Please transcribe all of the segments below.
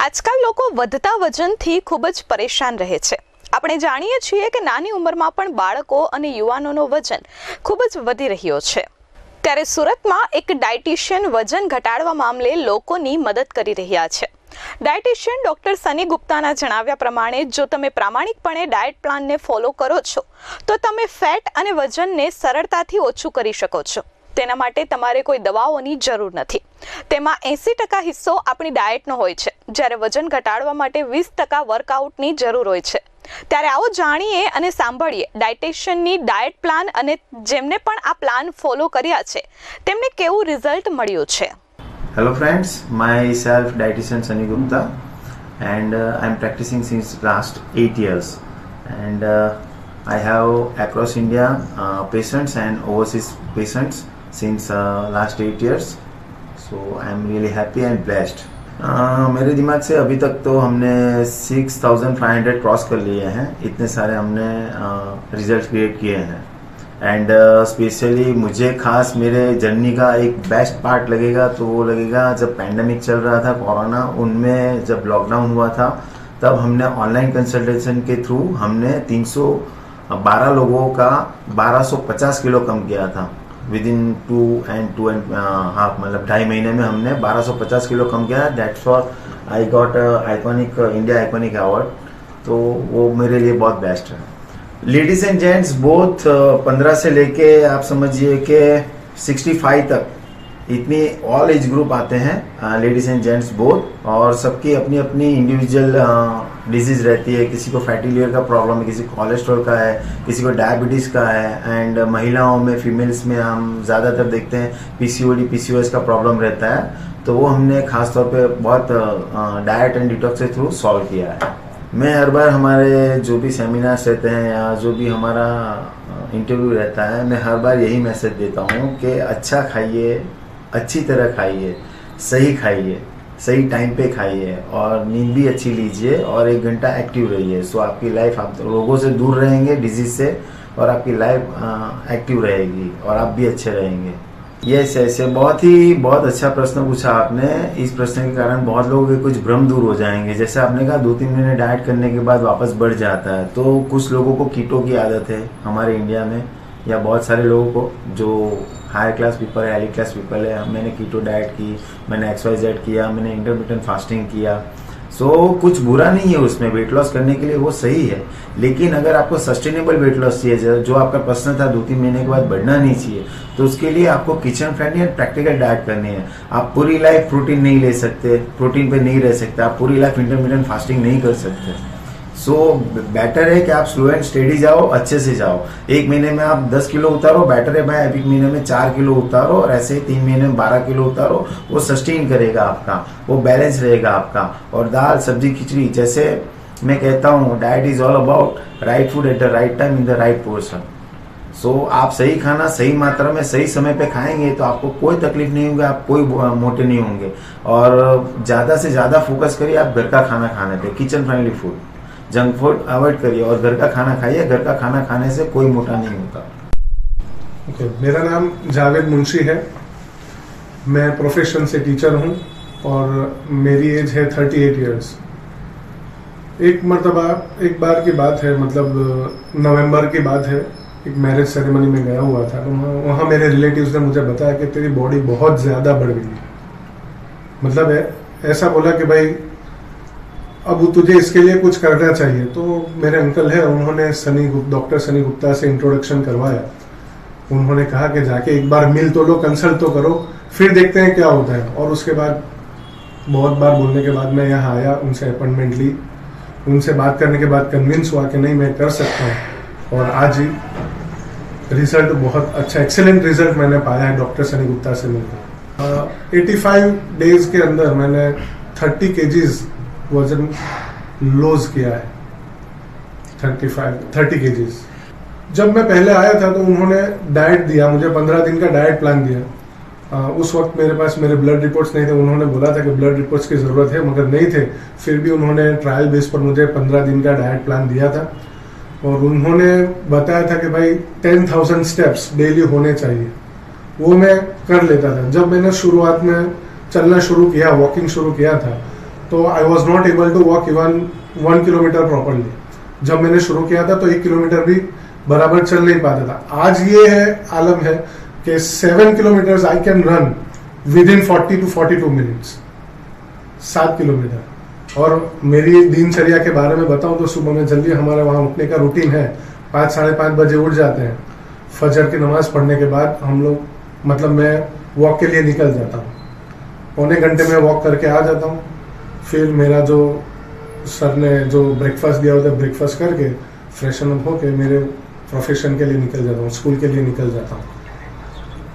આજકાલ લોકો વધતા વજનથી ખૂબ જ પરેશાન રહે છે। આપણે જાણીએ છીએ કે નાની ઉંમરમાં પણ બાળકો અને યુવાનોનો વજન ખૂબ જ વધી રહ્યો છે। ત્યારે સુરતમાં એક ડાયટિશિયન વજન ઘટાડવા મામલે લોકોની મદદ કરી રહ્યા છે। ડાયટિશિયન ડોક્ટર સની ગુપ્તાના જણાવ્યા પ્રમાણે જો તમે પ્રામાણિકપણે ડાયટ પ્લાનને ફોલો કરો છો તો તમે ફેટ અને વજનને સરળતાથી ઓછું કરી શકો છો। તેના માટે તમારે કોઈ દવાઓની જરૂર નથી। તેમાં 80% હિસ્સો આપણી ડાયટનો હોય છે, જ્યારે વજન ઘટાડવા માટે 20% વર્કઆઉટની જરૂર હોય છે। ત્યારે આવો જાણીએ અને સાંભળીએ ડાયટિશિયનની ડાયટ પ્લાન અને જેમને પણ આ પ્લાન ફોલો કર્યા છે તેમને કેવું રિઝલ્ટ મળ્યું છે। Hello friends, myself dietitian Sunny Gupta and I'm practicing since last 8 years and I have across India patients and overseas patients since last 8 years, so I'm really happy and blessed। मेरे दिमाग से अभी तक तो हमने 6500 cross कर लिए हैं। इतने सारे हमने रिजल्ट क्रिएट किए हैं एंड स्पेशली मुझे खास मेरे जर्नी का एक बेस्ट पार्ट लगेगा तो वो लगेगा जब पैंडमिक चल रहा था कोरोना, उनमें जब लॉकडाउन हुआ था तब हमने ऑनलाइन कंसल्टेशन के थ्रू हमने 312 लोगों का 1250 किलो कम किया था विद इन 2 and हाफ, मतलब 2.5 महीने में हमने 1250 किलो कम किया। That's for I got iconic India iconic award, तो वो मेरे लिए बहुत बेस्ट है। लेडीज एंड जेंट्स बोथ 15 से लेके आप समझिए कि 65 तक, इतनी ऑल एज ग्रुप आते हैं, लेडीज एंड जेंट्स बोथ, और सबकी अपनी अपनी इंडिविजुअल डिजीज रहती है। किसी को फैटी लिवर का प्रॉब्लम है, किसी को कोलेस्ट्रॉल का है, किसी को डायबिटीज़ का है एंड महिलाओं में फीमेल्स में हम ज़्यादातर देखते हैं पीसीओडी पीसीओएस का प्रॉब्लम रहता है, तो वो हमने खास तौर पे बहुत डाइट एंड डिटॉक्स के थ्रू सॉल्व किया है। मैं हर बार हमारे जो भी सेमिनार्स रहते हैं या जो भी हमारा इंटरव्यू रहता है, मैं हर बार यही मैसेज देता हूँ कि अच्छा खाइए, अच्छी तरह खाइए, सही टाइम पे खाइए और नींद भी अच्छी लीजिए और 1 घंटा एक्टिव रहिए। सो आपकी लाइफ, आप रोगों से दूर रहेंगे, डिजीज से, और आपकी लाइफ एक्टिव रहेगी और आप भी अच्छे रहेंगे। यस ऐसे बहुत अच्छा प्रश्न पूछा आपने। इस प्रश्न के कारण बहुत लोगों के कुछ भ्रम दूर हो जाएंगे। जैसे आपने कहा 2-3 महीने डाइट करने के बाद वापस बढ़ जाता है, तो कुछ लोगों को कीटो की आदत है हमारे इंडिया में, या बहुत सारे लोगों को जो हायर क्लास पीपल है, एलिट क्लास पीपल है, मैंने कीटो डाइट की, मैंने XYZ किया, मैंने इंटरमिटेंट फास्टिंग किया। सो कुछ बुरा नहीं है उसमें, वेट लॉस करने के लिए वो सही है। लेकिन अगर आपको सस्टेनेबल वेट लॉस चाहिए, जो आपका प्रश्न था 2-3 महीने के बाद बढ़ना नहीं चाहिए, तो उसके लिए आपको kitchen friendly and practical diet करनी है। आप पूरी लाइफ प्रोटीन नहीं ले सकते, प्रोटीन पे नहीं रह सकते, आप पूरी लाइफ इंटरमिटेंट फास्टिंग नहीं कर सकते। सो बेटर है कि आप स्लो एंड स्टेडी जाओ, अच्छे से जाओ। 1 महीने में आप 10 किलो उतारो, बेटर है भाई 1 महीने में 4 किलो उतारो, और ऐसे ही 3 महीने में 12 किलो उतारो। वो सस्टेन करेगा आपका, वो बैलेंस रहेगा आपका। और दाल सब्जी खिचड़ी, जैसे मैं कहता हूँ, diet is all about right food at the right time in the right portion. So आप सही खाना सही मात्रा में सही समय पे खाएंगे तो आपको कोई तकलीफ नहीं होगी, आप कोई मोटे नहीं होंगे। और ज़्यादा से ज़्यादा फोकस करिए आप घर का खाना खाने पे, kitchen friendly food, junk food avoid करिए और घर का खाना खाइए। घर का खाना खाने से कोई मोटा नहीं होता। ओके, मेरा नाम जावेद मुंशी है। मैं प्रोफेशन से टीचर हूँ और मेरी एज है 38 इयर्स। एक बार की बात है, मतलब नवंबर की बात है, एक मैरिज सेरेमनी में गया हुआ था, तो वहाँ मेरे रिलेटिव्स ने मुझे बताया कि तेरी बॉडी बहुत ज़्यादा बढ़ गई है। मतलब ऐसा बोला कि भाई अब तुझे इसके लिए कुछ करना चाहिए। तो मेरे अंकल है, उन्होंने डॉक्टर सनी गुप्ता से इंट्रोडक्शन करवाया। उन्होंने कहा कि जाके एक बार मिल तो लो, कंसल्ट तो करो, फिर देखते हैं क्या होता है। और उसके बाद बहुत बार बोलने के बाद मैं यहाँ आया, उनसे अपॉइंटमेंट ली, उनसे बात करने के बाद कन्विंस हुआ कि नहीं मैं कर सकता हूँ। और आज ही रिजल्ट बहुत अच्छा, एक्सेलेंट रिजल्ट मैंने पाया है डॉक्टर सनी गुप्ता से मिलकर। 85 डेज के अंदर मैंने 30 kgs वजन लॉस किया है। 30 kgs। जब मैं पहले आया था तो उन्होंने डाइट दिया मुझे, 15 दिन का डाइट प्लान दिया। उस वक्त मेरे पास मेरे ब्लड रिपोर्ट्स नहीं थे। उन्होंने बोला था कि ब्लड रिपोर्ट्स की ज़रूरत है, मगर नहीं थे। फिर भी उन्होंने ट्रायल बेस पर मुझे 15 दिन का डाइट प्लान दिया था और उन्होंने बताया था कि भाई 10,000 स्टेप्स डेली होने चाहिए। वो मैं कर लेता था। जब मैंने शुरुआत में चलना शुरू किया, वॉकिंग शुरू किया था, तो I was not able to walk even 1 kilometre properly. जब मैंने शुरू किया था तो 1 किलोमीटर भी बराबर चल नहीं पाता था। आज ये है आलम है कि 7 kilometre I can run with in 40 to 42 minutes, 7 kilometre. और मेरी दिनचर्या के बारे में बताऊं तो सुबह में जल्दी हमारे वहाँ उठने का रूटीन है, 5 साढ़े 5 बजे उठ जाते हैं। फजर की नमाज पढ़ने के बाद हम लोग मतलब मैं वॉक के लिए निकल जाता हूँ, पौने घंटे में वॉक करके आ जाता हूँ। फिर मेरा जो सर ने जो ब्रेकफास्ट दिया होता है, ब्रेकफास्ट करके फ्रेशन अप होके मेरे प्रोफेशन के लिए निकल जाता हूँ, स्कूल के लिए निकल जाता हूँ।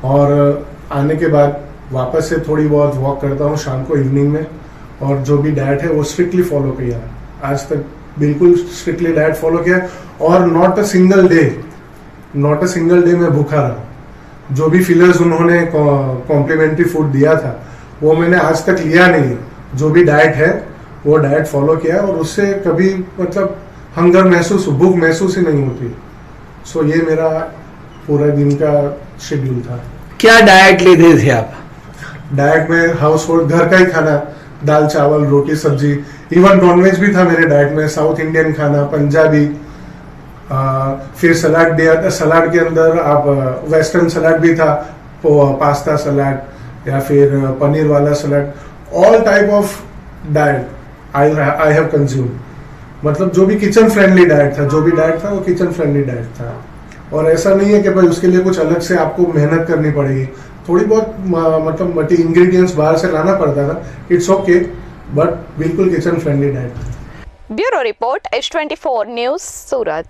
और आने के बाद वापस से थोड़ी बहुत वॉक करता हूँ शाम को इवनिंग में। और जो भी डाइट है वो स्ट्रिक्टली फॉलो किया, आज तक बिल्कुल स्ट्रिक्टली डाइट फॉलो किया। और नॉट अ सिंगल डे मैं भूखा रहा। जो भी फिलर्स उन्होंने कॉम्प्लीमेंट्री फूड दिया था वो मैंने आज तक लिया नहीं। जो भी डाइट है वो डाइट फॉलो किया और उससे कभी मतलब हंगर महसूस, भूख महसूस ही नहीं होती। सो ये मेरा पूरा दिन का शेड्यूल था। क्या डाइट लेते थे आप? डाइट में हाउस होल्ड घर का ही खाना, दाल चावल रोटी सब्जी, इवन नॉनवेज भी था मेरे डाइट में, साउथ इंडियन खाना, पंजाबी। फिर सलाद दिया था, सलाद के अंदर आप वेस्टर्न सलाद भी था, पास्ता सलाद या फिर पनीर वाला सलाद, all type of diet I have consume. मतलब जो भी किचन फ्रेंडली डाइट था, जो भी डाइट था वो किचन फ्रेंडली डाइट था। और ऐसा नहीं है कि भाई उसके लिए कुछ अलग से आपको मेहनत करनी पड़ेगी, थोड़ी बहुत मतलब मल्टी इंग्रेडिएंट्स बाहर से लाना पड़ता था, इट्स ओके, बट बिल्कुल kitchen friendly diet. Bureau report H24 news सूरत।